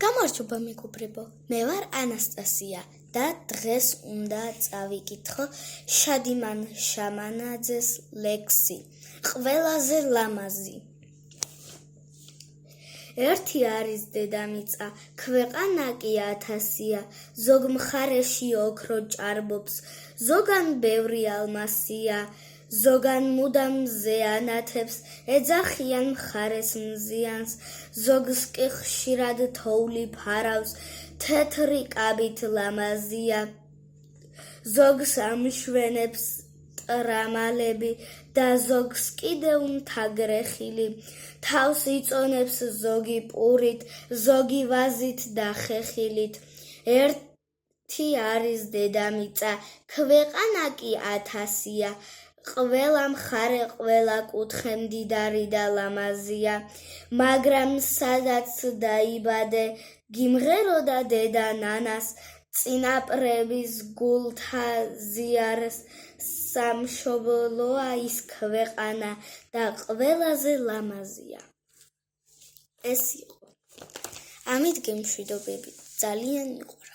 გამარჯობა მეგობრებო, მე ვარ ანასტასია და დღეს უნდა წავიკითხო შადიმან შამანაძეს ლექსი ყველაზე ლამაზი. ერთი არის დედამიწა, ქვეყანა კი 1000-ია, ზოგ მხარეში ოქრო ჭარბობს, ზოგან ბევრი ალმასია, ზოგან მუდამ ზეანათებს, ეძახიან მხარეს მზიანს, ზოგს კი ხშირად თოვლი ფარავს, თეთრი კაბით ლამაზია, ზოგს ამშვენებს ტრამალები და ზოგს კიდევ მთაგრეხილი, თავს იწონებს ზოგი პურით, ზოგი ვაზით და ხეხილით. ერთი არის დედამიწა, ქვეყანა კი 1000-ია, ყველა მხარე, ყველა კუთხე მდიდარი და ლამაზია, მაგრამ სადაც დაიბადე, გიმღეროდა დედა ნანას, წინაპრების გულთა ზიარს, სამშობლოა ის ქვეყანა და ყველაზე ლამაზია. ეს იყო. ამით გემშვიდობები, ძალიან მიყვარს.